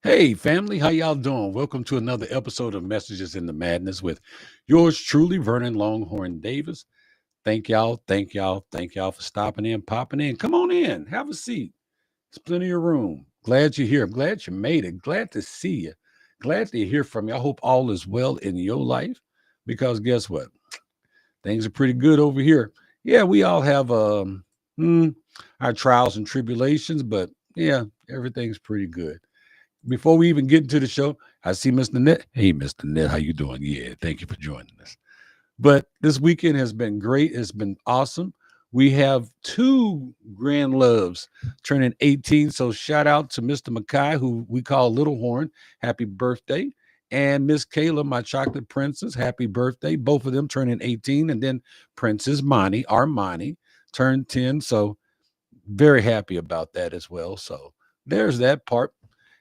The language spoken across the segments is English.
Hey, family, how y'all doing? Welcome to another episode of Messages in the Madness with yours truly, Vernon Longhorn Davis. Thank y'all for stopping in, popping in. Come on in, have a seat. There's plenty of room. Glad you're here. I'm glad you made it. Glad to see you. Glad to hear from you. I hope all is well in your life because guess what? Things are pretty good over here. Yeah, we all have our trials and tribulations, but yeah, everything's pretty good. Before we even get into the show, I see Mr. Net. Hey, Mr. Net, how you doing? Yeah, thank you for joining us. But this weekend has been great. It's been awesome. We have two grand loves turning 18. So shout out to Mr. Mackay, who we call Little Horn. Happy birthday. And Miss Kayla, my chocolate princess, happy birthday. Both of them turning 18. And then Princess Monty, Armani, turned 10. So very happy about that as well. So there's that part.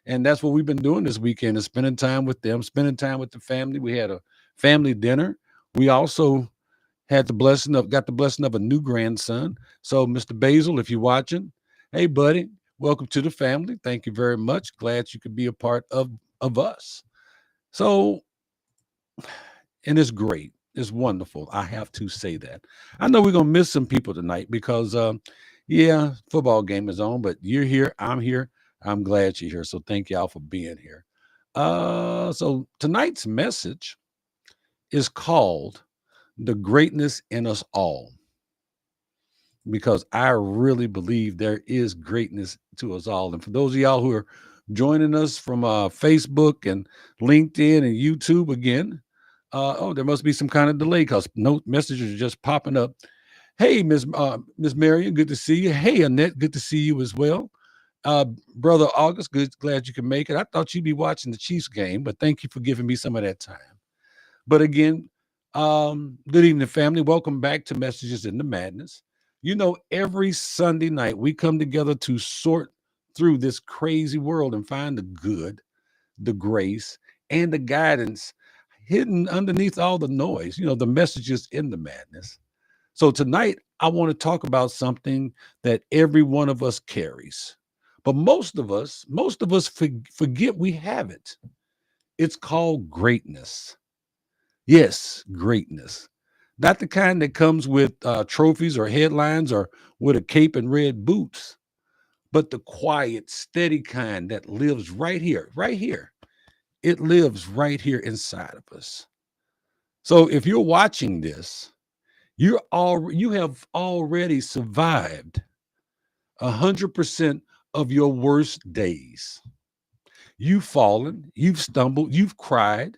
And that's what we've been doing this weekend is spending time with them, spending time with the family. We had a family dinner. We also got the blessing of a new grandson. So, Mr. Basil, if you're watching, hey buddy, welcome to the family. Thank you very much. Glad you could be a part of us. So, and it's great. It's wonderful. I have to say that. I know we're gonna miss some people tonight because yeah, football game is on, but you're here, I'm here. I'm glad you're here. So thank y'all for being here. So tonight's message is called The Greatness in Us All, because I really believe there is greatness to us all. And for those of y'all who are joining us from Facebook and LinkedIn and YouTube again, oh, there must be some kind of delay because no messages are just popping up. Hey, Miss Marion, good to see you. Hey, Annette, good to see you as well. Brother August, good, glad you can make it. I thought you'd be watching the Chiefs game, but thank you for giving me some of that time. But again, good evening, family. Welcome back to Messages in the Madness. You know, every Sunday night we come together to sort through this crazy world and find the good, the grace, and the guidance hidden underneath all the noise, the messages in the madness. So tonight, I want to talk about something that every one of us carries. But most of us forget we have it. It's called greatness. Yes, greatness. Not the kind that comes with trophies or headlines or with a cape and red boots, but the quiet, steady kind that lives right here, right here. It lives right here inside of us. So if you're watching this, you have already survived 100% of your worst days. You've fallen, you've stumbled, you've cried,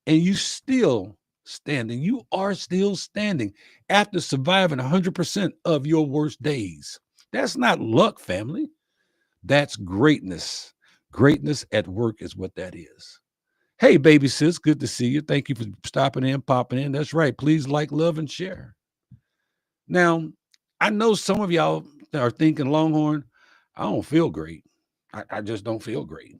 and you still standing. You are still standing after surviving 100% of your worst days. That's not luck, family. That's greatness. Greatness at work is what that is. Hey, baby sis, good to see you. Thank you for stopping in, popping in. That's right. Please like, love, and share. Now, I know some of y'all are thinking, Longhorn, I don't feel great. I just don't feel great.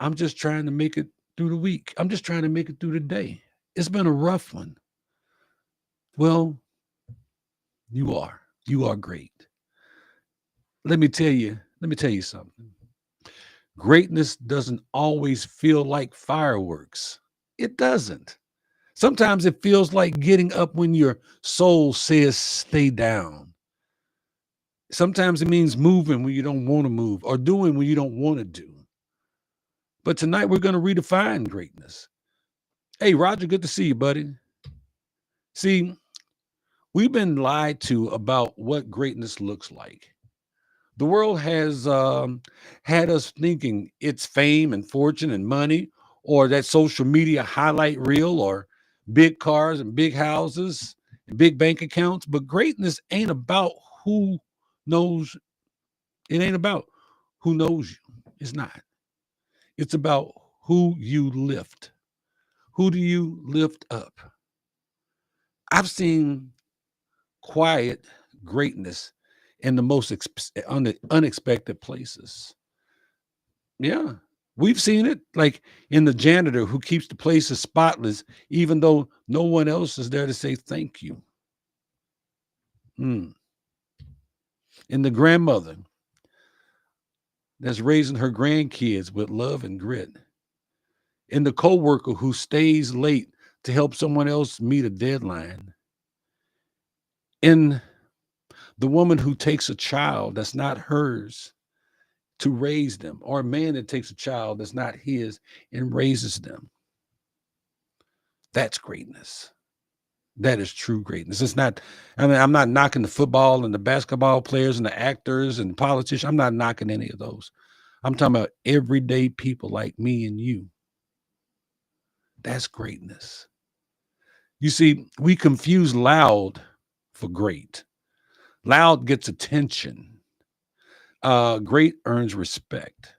I'm just trying to make it through the week. I'm just trying to make it through the day. It's been a rough one. Well, you are. You are great. Let me tell you something. Greatness doesn't always feel like fireworks. It doesn't. Sometimes it feels like getting up when your soul says stay down. Sometimes it means moving when you don't want to move or doing when you don't want to do. But tonight we're going to redefine greatness. Hey, Roger, good to see you, buddy. See, we've been lied to about what greatness looks like. The world has had us thinking it's fame and fortune and money, or that social media highlight reel, or big cars and big houses and big bank accounts. But greatness ain't about who knows. It ain't about who knows you. It's not. It's about who you lift. Who do you lift up? I've seen quiet greatness in the most unexpected places. Yeah. We've seen it like in the janitor who keeps the places spotless, even though no one else is there to say thank you. Mm. In the grandmother that's raising her grandkids with love and grit, in the coworker who stays late to help someone else meet a deadline, in the woman who takes a child that's not hers to raise them, or a man that takes a child that's not his and raises them. That's greatness. That is true greatness. It's not, I mean, I'm not knocking the football and the basketball players and the actors and politicians. I'm not knocking any of those. I'm talking about everyday people like me and you. That's greatness. You see, we confuse loud for great. Loud gets attention. Great earns respect.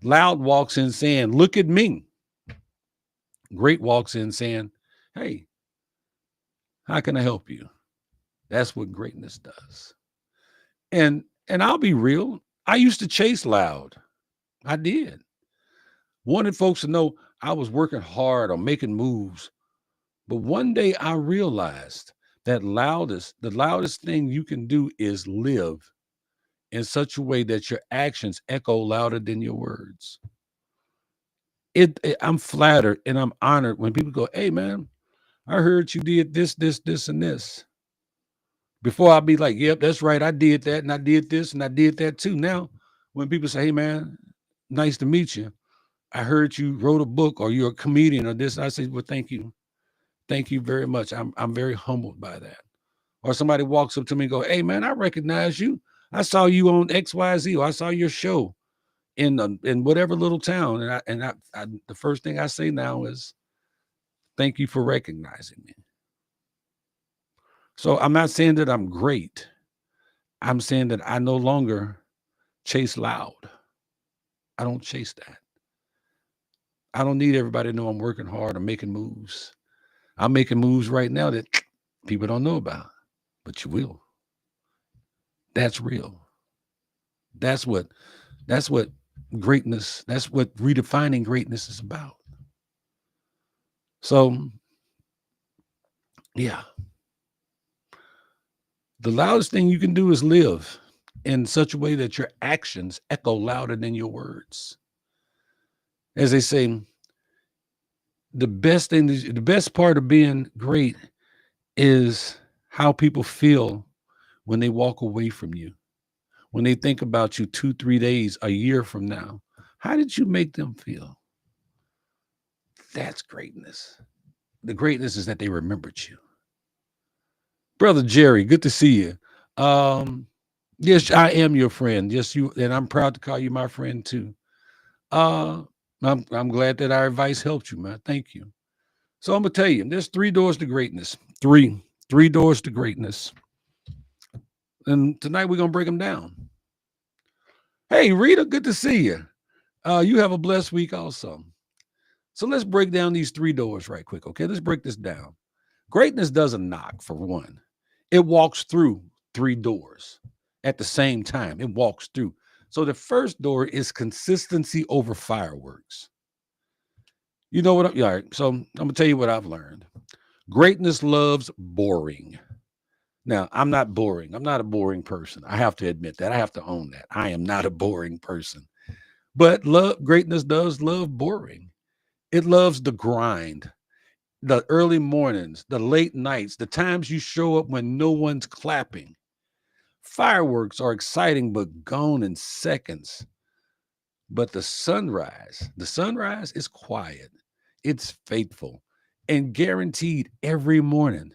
Loud walks in saying, "Look at me." Great walks in saying, "Hey, how can I help you?" That's what greatness does. And I'll be real. I used to chase loud. I did. Wanted folks to know I was working hard on making moves. But one day I realized that the loudest thing you can do is live in such a way that your actions echo louder than your words. I'm flattered and I'm honored when people go, "Hey man, I heard you did this, this, this, and this." Before I'll be like, "Yep, that's right. I did that and I did this and I did that too." Now, when people say, "Hey man, nice to meet you. I heard you wrote a book or you're a comedian or this," I say, "Well, thank you. Thank you very much. I'm very humbled by that." Or somebody walks up to me and go, "Hey man, I recognize you. I saw you on XYZ, or I saw your show in whatever little town." And the first thing I say now is, "Thank you for recognizing me." So I'm not saying that I'm great. I'm saying that I no longer chase loud. I don't chase that. I don't need everybody to know I'm working hard. I'm making moves. I'm making moves right now that people don't know about, but you will. That's real. That's what that's what greatness, that's what redefining greatness is about. So, yeah, the loudest thing you can do is live in such a way that your actions echo louder than your words. As they say, the best part of being great is how people feel when they walk away from you, when they think about you 2, 3 days, a year from now. How did you make them feel? That's greatness. The greatness is that they remembered you. Brother Jerry, good to see you. Yes, I am your friend. Yes, you, and I'm proud to call you my friend too. Uh, I'm glad that our advice helped you, man. Thank you. So I'm gonna tell you, there's three doors to greatness. Three doors to greatness. And tonight we're gonna break them down. Hey, Rita, good to see you. You have a blessed week also. So let's break down these three doors right quick. Okay, let's break this down. Greatness doesn't knock, for one. It walks through three doors at the same time. It walks through. So the first door is consistency over fireworks. You know what? Yeah, all right. So I'm gonna tell you what I've learned. Greatness loves boring. Now, I'm not boring. I'm not a boring person. I have to admit that. I have to own that. I am not a boring person. But greatness does love boring. It loves the grind, the early mornings, the late nights, the times you show up when no one's clapping. Fireworks are exciting but gone in seconds. But the sunrise is quiet, it's faithful, and guaranteed every morning.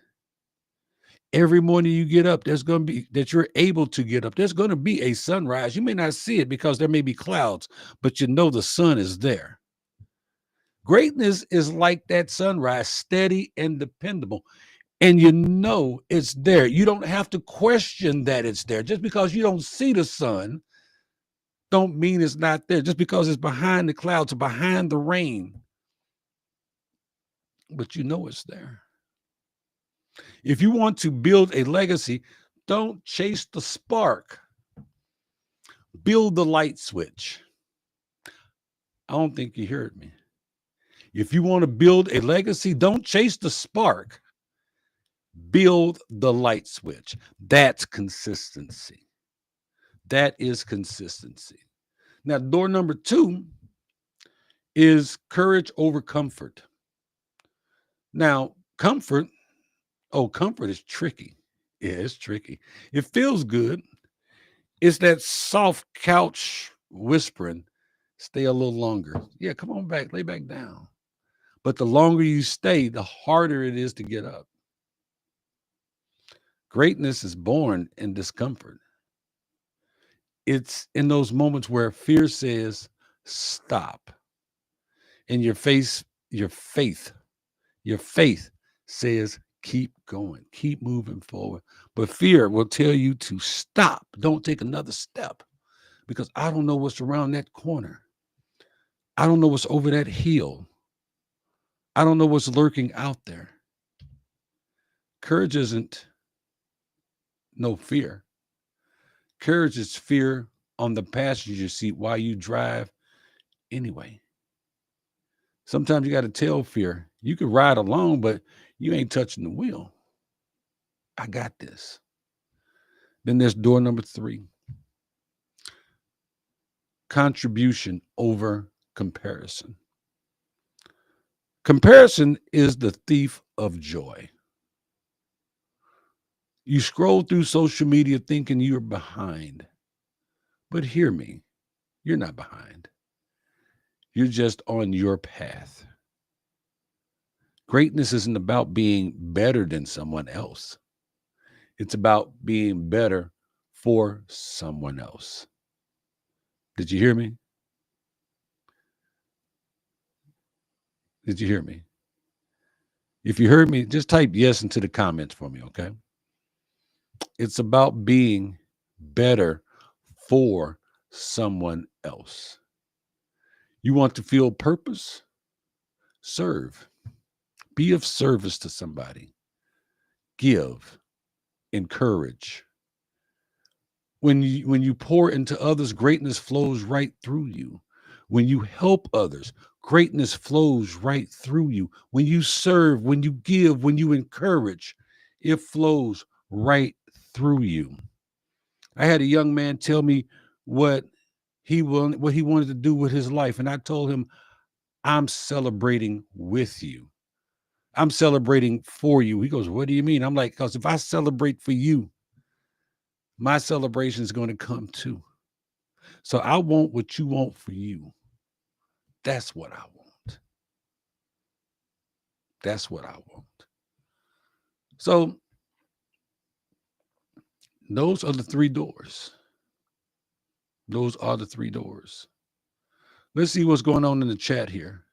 Every morning you get up, there's going to be that you're able to get up. There's going to be a sunrise. You may not see it because there may be clouds, but you know the sun is there. Greatness is like that sunrise, steady and dependable. And you know it's there. You don't have to question that it's there. Just because you don't see the sun don't mean it's not there. Just because it's behind the clouds or behind the rain, but you know it's there. If you want to build a legacy, don't chase the spark. Build the light switch. I don't think you heard me. If you want to build a legacy, don't chase the spark. Build the light switch. That's consistency. That is consistency. Now, door number two is courage over comfort. Now, comfort is tricky. Yeah, it's tricky. It feels good. It's that soft couch whispering, stay a little longer. Yeah, come on back, lay back down. But the longer you stay, the harder it is to get up. Greatness is born in discomfort. It's in those moments where fear says, stop. And your faith says, keep going, keep moving forward. But fear will tell you to stop. Don't take another step because I don't know what's around that corner. I don't know what's over that hill. I don't know what's lurking out there. Courage isn't no fear. Courage is fear on the passenger seat while you drive anyway. Sometimes you got to tell fear, you can ride along, but you ain't touching the wheel. I got this. Then there's door number three, contribution over comparison. Comparison is the thief of joy. You scroll through social media thinking you're behind, but hear me, you're not behind. You're just on your path. Greatness isn't about being better than someone else. It's about being better for someone else. Did you hear me? Did you hear me? If you heard me, just type yes into the comments for me, okay? It's about being better for someone else. You want to feel purpose? Serve. Be of service to somebody. Give. Encourage. When you pour into others, greatness flows right through you. When you help others, greatness flows right through you. When you serve, when you give, when you encourage, it flows right through you. I had a young man tell me what he wanted to do with his life, and I told him, I'm celebrating with you. I'm celebrating for you. He goes, what do you mean? I'm like, because if I celebrate for you, my celebration is going to come too. So I want what you want for you. That's what I want. That's what I want. So those are the three doors. Those are the three doors. Let's see what's going on in the chat here.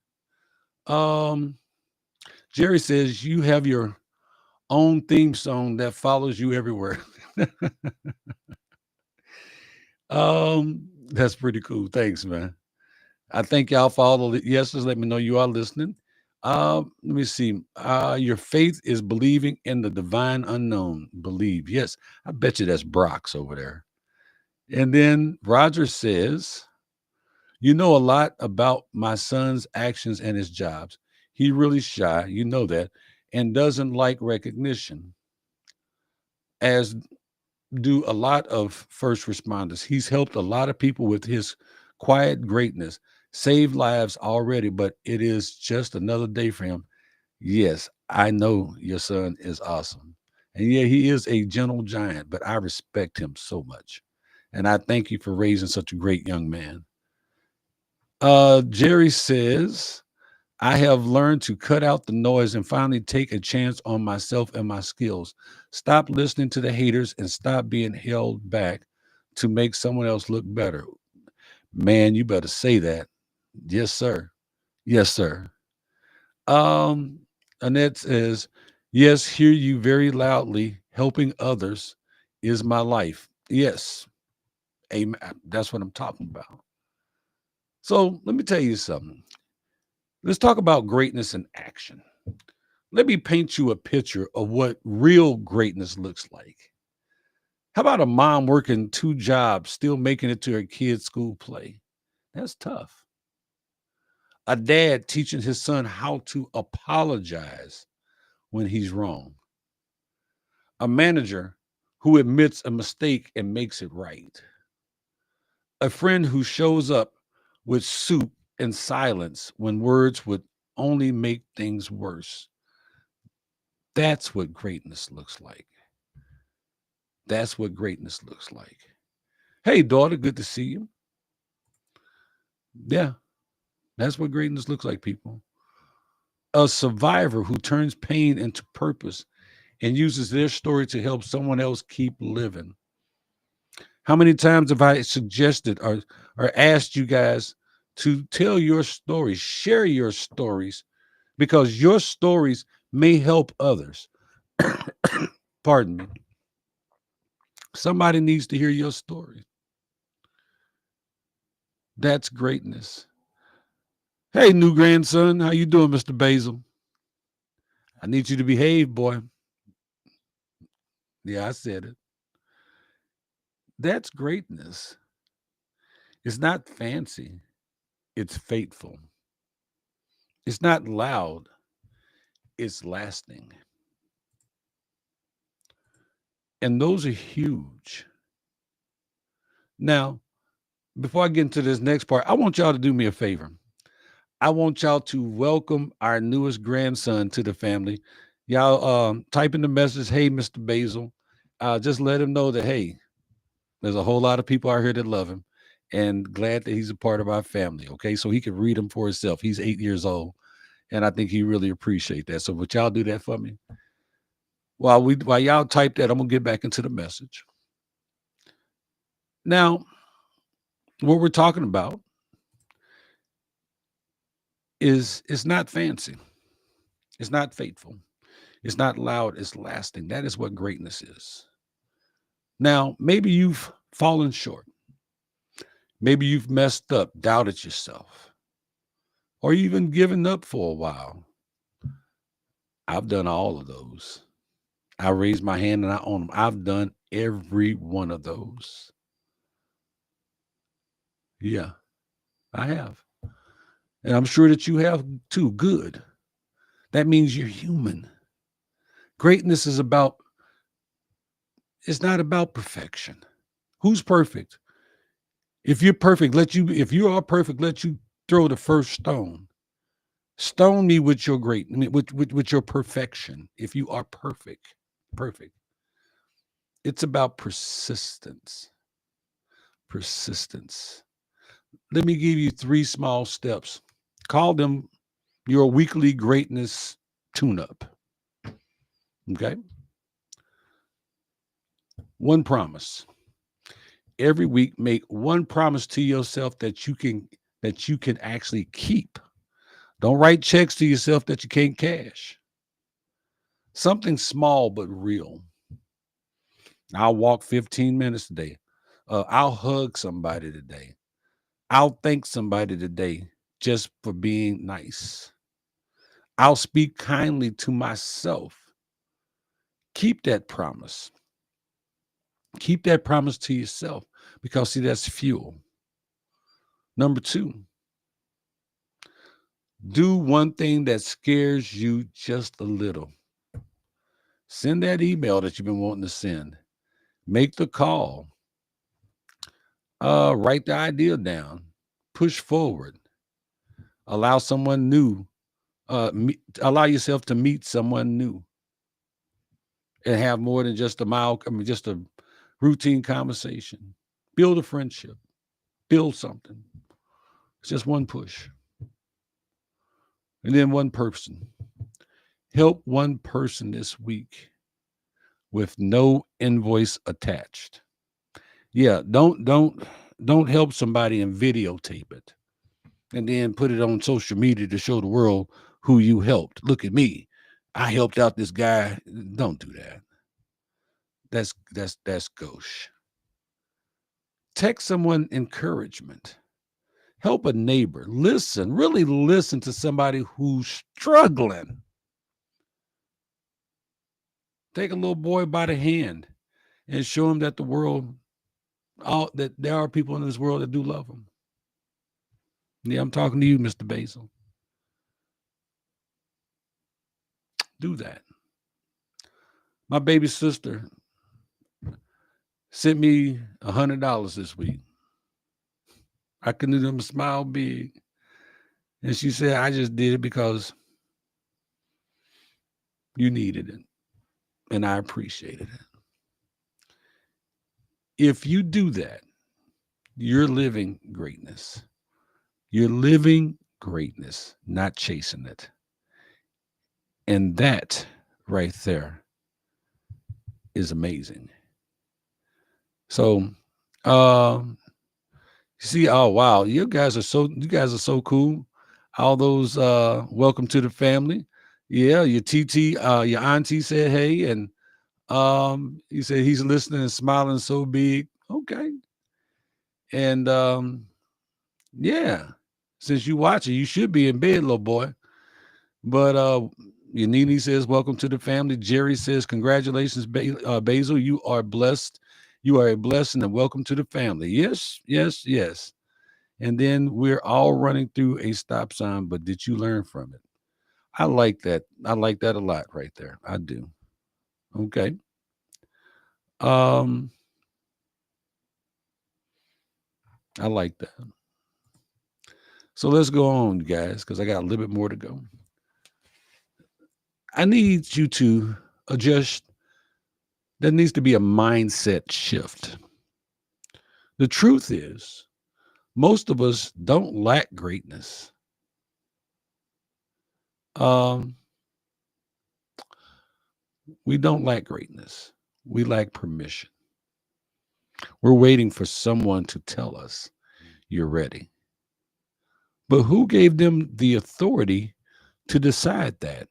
Um, Jerry says you have your own theme song that follows you everywhere. That's pretty cool. Thanks, man. I thank y'all for all the yeses. Let me know you are listening. Let me see. Your faith is believing in the divine unknown. Believe. Yes. I bet you that's Brock's over there. And then Roger says, you know a lot about my son's actions and his jobs. He really shy, you know that, and doesn't like recognition, as do a lot of first responders. He's helped a lot of people with his quiet greatness, saved lives already, but it is just another day for him. Yes, I know your son is awesome. And yeah, he is a gentle giant, but I respect him so much. And I thank you for raising such a great young man. Jerry says, I have learned to cut out the noise and finally take a chance on myself and my skills. Stop listening to the haters and stop being held back to make someone else look better. Man, you better say that. Yes, sir. Yes, sir. Um, Annette says, yes, hear you very loudly. Helping others is my life. Yes. Amen. That's what I'm talking about. So let me tell you something. Let's talk about greatness in action. Let me paint you a picture of what real greatness looks like. How about a mom working two jobs, still making it to her kid's school play? That's tough. A dad teaching his son how to apologize when he's wrong. A manager who admits a mistake and makes it right. A friend who shows up with soup and silence when words would only make things worse. That's what greatness looks like. That's what greatness looks like. Hey, daughter, good to see you. Yeah, that's what greatness looks like, people. A survivor who turns pain into purpose and uses their story to help someone else keep living. How many times have I suggested or asked you guys to tell your stories, share your stories, because your stories may help others. Pardon me. Somebody needs to hear your story. That's greatness. Hey, new grandson, how you doing, Mr. Basil? I need you to behave, boy. Yeah, I said it. That's greatness. It's not fancy. It's faithful. It's not loud. It's lasting. And those are huge. Now, before I get into this next part, I want y'all to do me a favor. I want y'all to welcome our newest grandson to the family. Y'all type in the message, hey, Mr. Basil. Just let him know that, hey, there's a whole lot of people out here that love him and glad that he's a part of our family. Okay. So he can read them for himself. He's 8 years old. And I think he really appreciate that. So would y'all do that for me? While y'all type that, I'm gonna get back into the message. Now, what we're talking about is it's not fancy, it's not faithful, it's not loud, it's lasting. That is what greatness is. Now, maybe you've fallen short, maybe you've messed up, doubted yourself, or even given up for a while. I've done all of those. I raise my hand and I own them. I've done every one of those. Yeah, I have. And I'm sure that you have too. Good. That means you're human. Greatness is about, it's not about perfection. Who's perfect? If you're perfect, if you are perfect, let you throw the first stone. Stone me with your with your perfection. If you are perfect, perfect. It's about persistence. Persistence. Let me give you 3 small steps. Call them your weekly greatness tune up. Okay. One promise. Every week, make one promise to yourself that you can actually keep. Don't write checks to yourself that you can't cash. Something small but real. I'll walk 15 minutes today. I'll hug somebody today. I'll thank somebody today just for being nice. I'll speak kindly to myself. Keep that promise. Keep that promise to yourself because, see, that's fuel. Number 2, do one thing that scares you just a little. Send that email that you've been wanting to send. Make the call. Write the idea down. Push forward. Allow someone new. Allow yourself to meet someone new and have more than just just a routine conversation. Build a friendship. Build something. It's just one push. And then one person. Help one person this week with no invoice attached. Yeah, don't help somebody and videotape it and then put it on social media to show the world who you helped. Look at me. I helped out this guy. Don't do that. That's gauche. Text someone encouragement. Help a neighbor. Listen, really listen to somebody who's struggling. Take a little boy by the hand and show him that that there are people in this world that do love him. Yeah, I'm talking to you, Mr. Basil. Do that. My baby sister sent me $100 this week. I could do them smile big. And she said, I just did it because you needed it. And I appreciated it. If you do that, you're living greatness. You're living greatness, not chasing it. And that right there is amazing. So, see, oh wow, you guys are so cool. All those welcome to the family. Yeah, your TT, your auntie said hey, and he said he's listening and smiling so big. Okay. And yeah, since you watch it, you should be in bed, little boy. But your Nene says, welcome to the family. Jerry says, congratulations, Basil. You are blessed. You are a blessing and welcome to the family. Yes, yes, yes. And then we're all running through a stop sign, but did you learn from it? I like that. I like that a lot right there. I do. Okay. Um, I like that. So let's go on, guys, because I got a little bit more to go. I need you to adjust. There needs to be a mindset shift. The truth is, most of us don't lack greatness. Um, we don't lack greatness. We lack permission. We're waiting for someone to tell us you're ready. But who gave them the authority to decide that?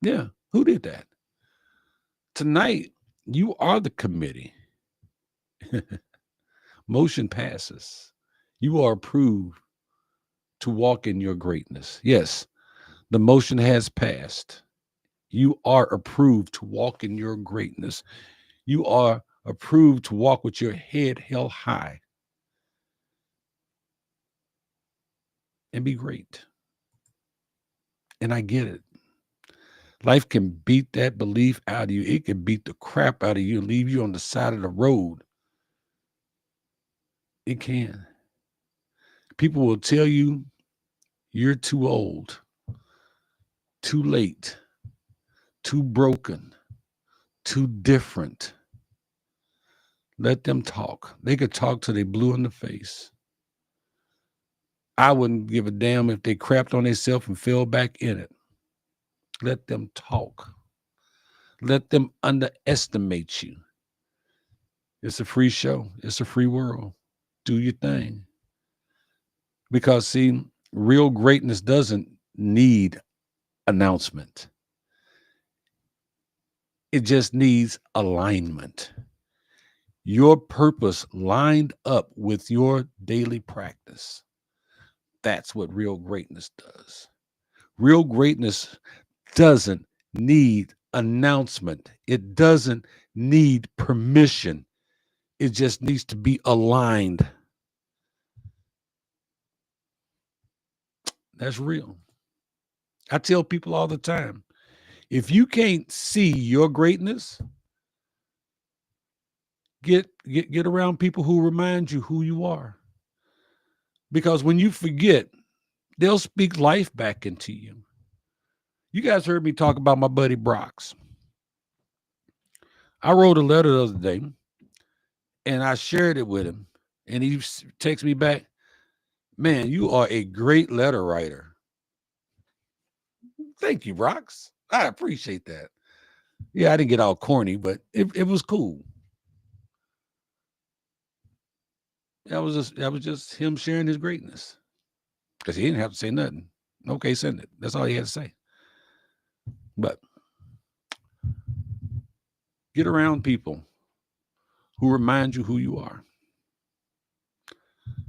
Yeah, who did that? Tonight, you are the committee. Motion passes. You are approved to walk in your greatness. Yes, the motion has passed. You are approved to walk in your greatness. You are approved to walk with your head held high and be great. And I get it. Life can beat that belief out of you. It can beat the crap out of you and leave you on the side of the road. It can. People will tell you you're too old, too late, too broken, too different. Let them talk. They could talk till they blue in the face. I wouldn't give a damn if they crapped on themselves and fell back in it. Let them talk. Let them underestimate you. It's a free show. It's a free world. Do your thing. Because, see, real greatness doesn't need announcement, it just needs alignment. Your purpose lined up with your daily practice. That's what real greatness does. Real greatness doesn't need announcement, it doesn't need permission. It just needs to be aligned. That's real. I tell people all the time, if you can't see your greatness, get around people who remind you who you are. Because when you forget, they'll speak life back into you. You guys heard me talk about my buddy Brox. I wrote a letter the other day and I shared it with him. And he texted me back, man, you are a great letter writer. Thank you, Brox. I appreciate that. Yeah, I didn't get all corny, but it was cool. That was just him sharing his greatness. Because he didn't have to say nothing. Okay, send it. That's all he had to say. But get around people who remind you who you are.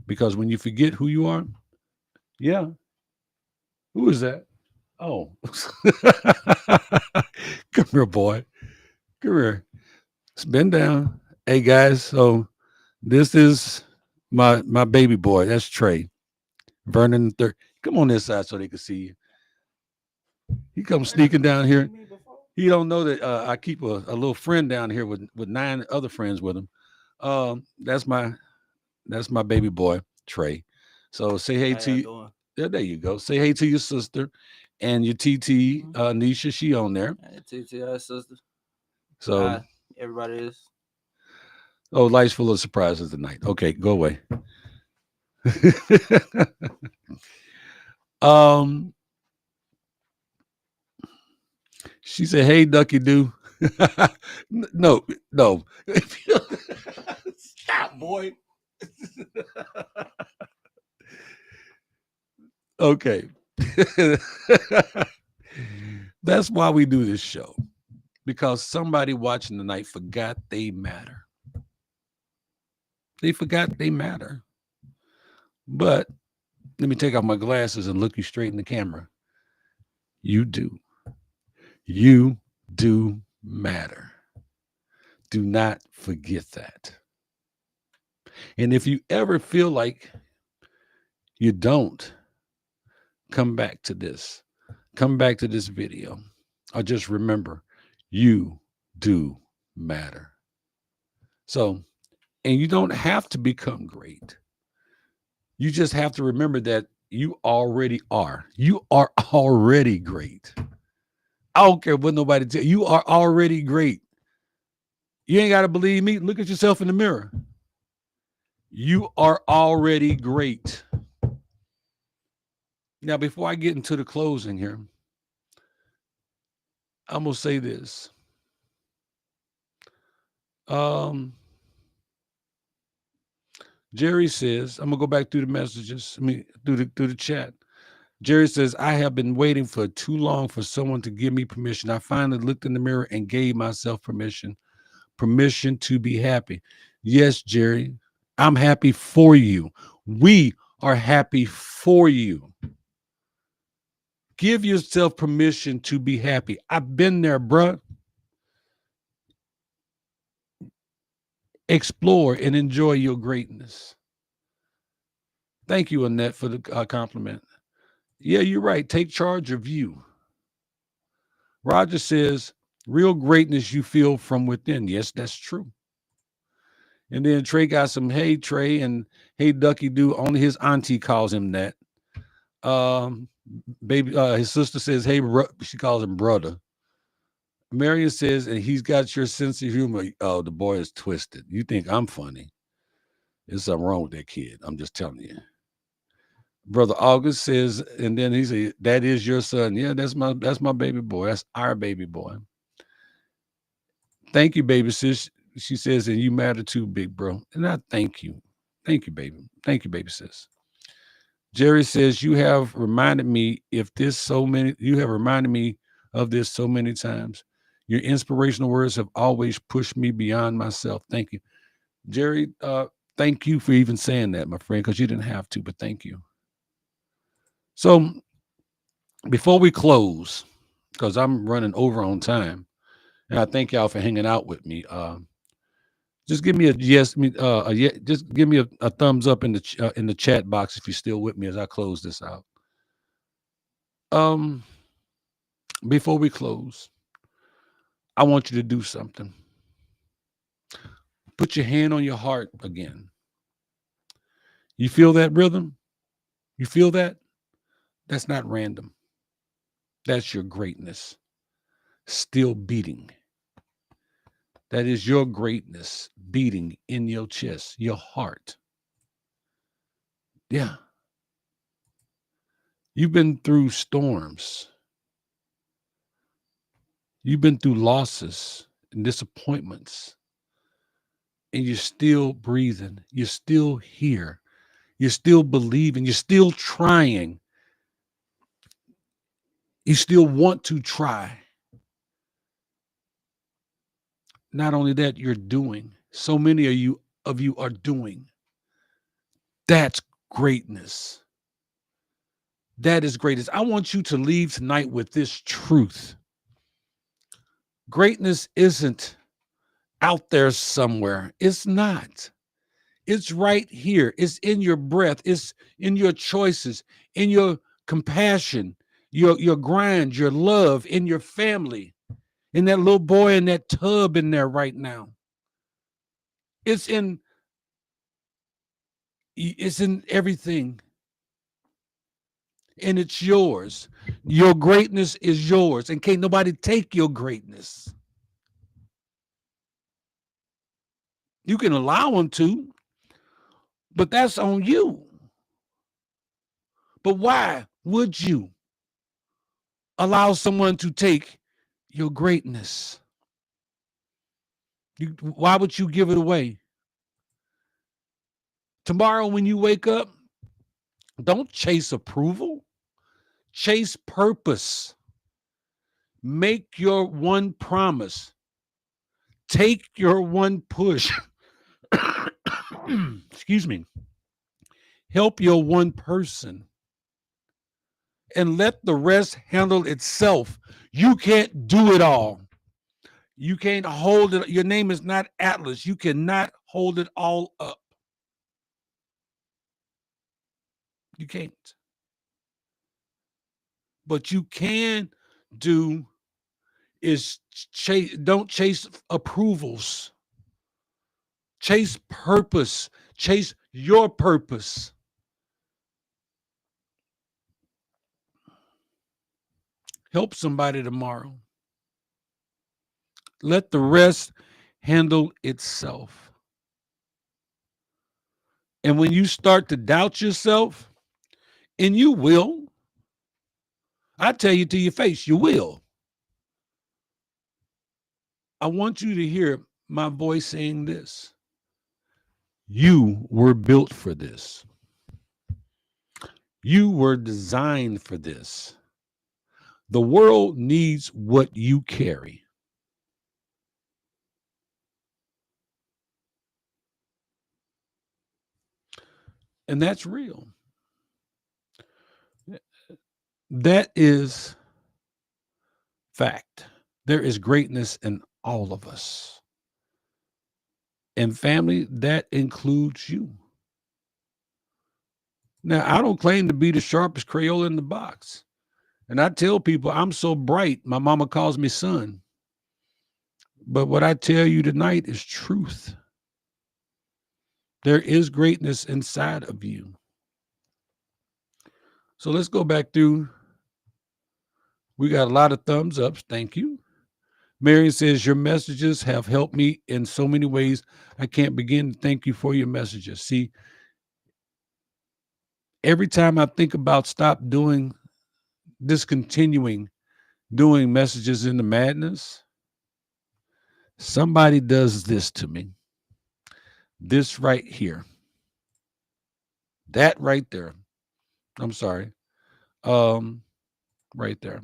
Because when you forget who you are, yeah, who is that? Oh, come here, boy. Come here. Bend down. Hey guys, so this is my baby boy. That's Trey. Vernon the third. Come on this side so they can see you. He comes sneaking down here. He don't know that I keep a little friend down here with 9 other friends with him. That's my baby boy. Trey. So say hey How to y'all you. doing? There you go. Say hey to your sister and your TT, Mm-hmm. Nisha. She on there. Hey, TT, sister. So, Hi, everybody is. oh, life's full of surprises tonight. Okay, go away. um, she said, "Hey, Ducky Doo." No, no. Stop, boy. Okay. That's why we do this show. Because somebody watching tonight forgot they matter. They forgot they matter. But let me take off my glasses and look you straight in the camera. You do. You do matter. Do not forget that. And if you ever feel like you don't, come back to this. Come back to this video. Or just remember, you do matter. So, and you don't have to become great. You just have to remember that you already are. You are already great. I don't care what nobody tell you. You are already great. You ain't got to believe me. Look at yourself in the mirror. You are already great. Now, before I get into the closing here, I'm gonna say this. Um, Jerry says, I'm gonna go back through the messages. I mean, through the chat. Jerry says, I have been waiting for too long for someone to give me permission. I finally looked in the mirror and gave myself permission to be happy. Yes, Jerry, I'm happy for you. We are happy for you. Give yourself permission to be happy. I've been there, bruh. Explore and enjoy your greatness. Thank you, Annette, for the compliment. Yeah, you're right. Take charge of you. Roger says, real greatness you feel from within. Yes, that's true. And then Trey got some hey Trey and hey Ducky Doo. Only his auntie calls him that. Um, baby, his sister says hey. She calls him brother. Marion says, and he's got your sense of humor. Oh, the boy is twisted. You think I'm funny? There's something wrong with that kid. I'm just telling you. Brother August says, and then he said, "That is your son." Yeah, that's my baby boy. That's our baby boy. Thank you, baby sis. She says, and you matter too, big bro. And I thank you, baby. Thank you, baby sis. Jerry says, you have reminded me you have reminded me of this so many times. Your inspirational words have always pushed me beyond myself. Thank you. Jerry, thank you for even saying that, my friend, because you didn't have to, but thank you. So before we close, because I'm running over on time, and I thank y'all for hanging out with me. Just give me a yes, just give me a thumbs up in the chat box if you're still with me as I close this out. Um, Before we close, I want you to do something. Put your hand on your heart again. You feel that rhythm? You feel that? That's not random. That's your greatness still beating. That is your greatness beating in your chest, your heart. Yeah. You've been through storms. You've been through losses and disappointments, and you're still breathing. You're still here. You're still believing. You're still trying. You still want to try. Not only that, you're doing. So many of you are doing. That's greatness. That is greatness. I want you to leave tonight with this truth. Greatness isn't out there somewhere. It's not. It's right here. It's in your breath. It's in your choices, in your compassion, your grind, your love, in your family, in that little boy in that tub in there right now. It's in It's in everything, and it's yours. Your greatness is yours, and can't nobody take your greatness. You can allow them to, but that's on you. But why would you allow someone to take your greatness? Why would you give it away? Tomorrow, when you wake up, don't chase approval, chase purpose. Make your one promise, take your one push. Excuse me. Help your one person and let the rest handle itself. You can't do it all. You can't hold it. Your name is not Atlas. You cannot hold it all up. You can't. But you can do is chase, don't chase approvals. Chase purpose. Chase your purpose. Help somebody tomorrow. Let the rest handle itself. And when you start to doubt yourself, and you will, I tell you to your face, you will. I want you to hear my voice saying this. You were built for this. You were designed for this. The world needs what you carry. And that's real. That is fact. There is greatness in all of us. And family, that includes you. Now, I don't claim to be the sharpest Crayola in the box. And I tell people I'm so bright, my mama calls me son. But what I tell you tonight is truth. There is greatness inside of you. So let's go back through. We got a lot of thumbs ups. Thank you. Marion says, your messages have helped me in so many ways. I can't begin to thank you for your messages. See, every time I think about discontinuing doing messages in the madness, somebody does this to me. This right here. That right there. I'm sorry. Right there.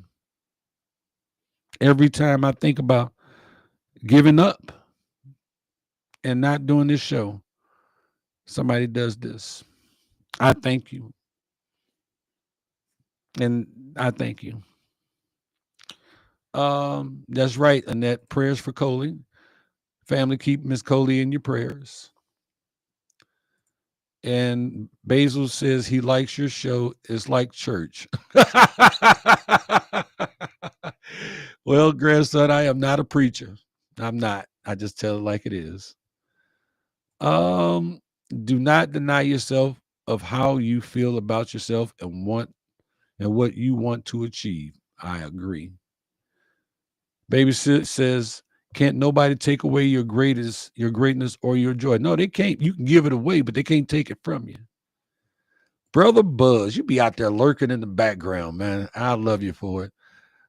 Every time I think about giving up and not doing this show, somebody does this. I thank you. And I thank you. That's right, Annette. Prayers for Coley. Family, keep Miss Coley in your prayers. And Basil says he likes your show. It's like church. Well, grandson, I am not a preacher. I'm not. I just tell it like it is. Do not deny yourself of how you feel about yourself and what you want to achieve. I agree. Baby says, can't nobody take away your greatness or your joy. No, they can't. You can give it away, but they can't take it from you. Brother Buzz, you be out there lurking in the background, man. I love you for it.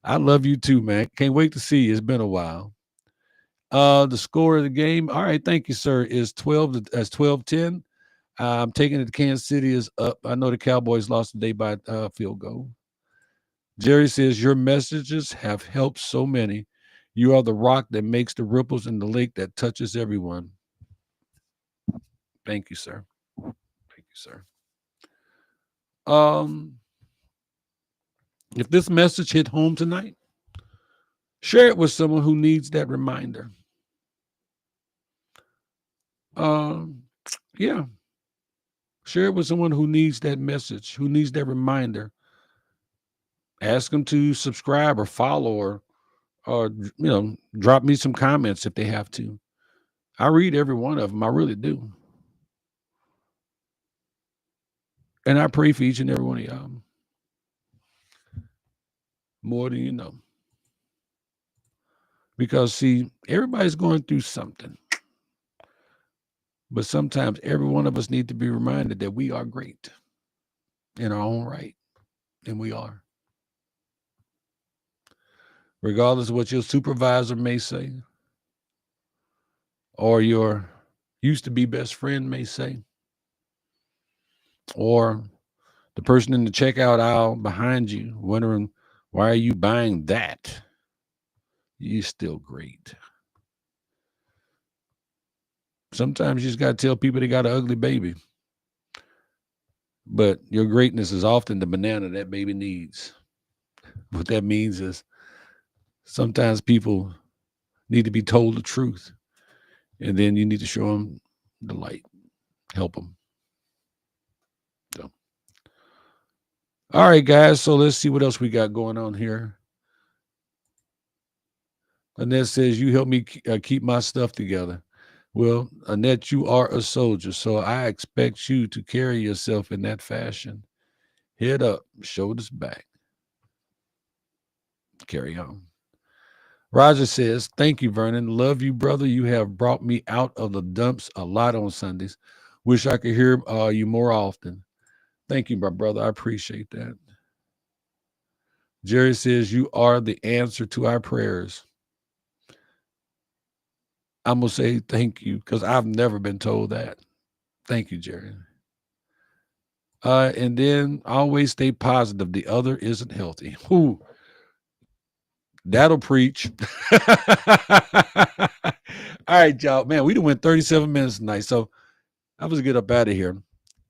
I love you too, man. Can't wait to see you. It's been a while. The score of the game. All right, thank you, sir. Is 12-10. I'm taking it to Kansas City is up. I know the Cowboys lost today by field goal. Jerry says, your messages have helped so many. You are the rock that makes the ripples in the lake that touches everyone. Thank you, sir. Thank you, sir. If this message hit home tonight, share it with someone who needs that reminder. Yeah. Share it with someone who needs that message, who needs that reminder. Ask them to subscribe or follow or drop me some comments if they have to. I read every one of them. I really do. And I pray for each and every one of y'all more than you know. Because, see, everybody's going through something. But sometimes every one of us need to be reminded that we are great in our own right. And we are. Regardless of what your supervisor may say or your used to be best friend may say, or the person in the checkout aisle behind you wondering, why are you buying that? You're still great. Sometimes you just got to tell people they got an ugly baby. But your greatness is often the banana that baby needs. What that means is sometimes people need to be told the truth. And then you need to show them the light, help them. So, all right, guys. So let's see what else we got going on here. Annette says, you help me keep my stuff together. Well, Annette, you are a soldier, so I expect you to carry yourself in that fashion. Head up, shoulders back. Carry on. Roger says, thank you, Vernon. Love you, brother. You have brought me out of the dumps a lot on Sundays. Wish I could hear you more often. Thank you, my brother. I appreciate that. Jerry says, you are the answer to our prayers. I'm going to say thank you because I've never been told that. Thank you, Jerry. And then always stay positive. The other isn't healthy. Whew. That'll preach. All right, y'all. Man, we done went 37 minutes tonight. So I was get up out of here.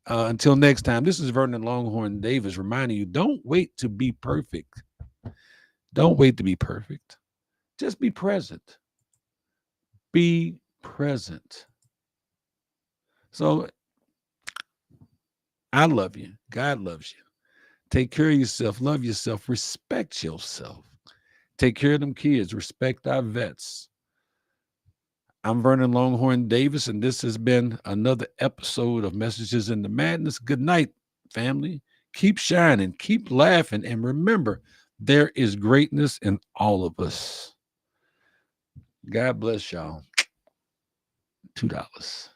Until next time, this is Vernon Longhorn Davis reminding you, don't wait to be perfect. Don't wait to be perfect. Just be present. Be present. So I love you. God loves you. Take care of yourself. Love yourself. Respect yourself. Take care of them kids. Respect our vets. I'm Vernon Longhorn Davis, and this has been another episode of Messages in the Madness. Good night, family. Keep shining, keep laughing, and remember, there is greatness in all of us. God bless y'all. $2.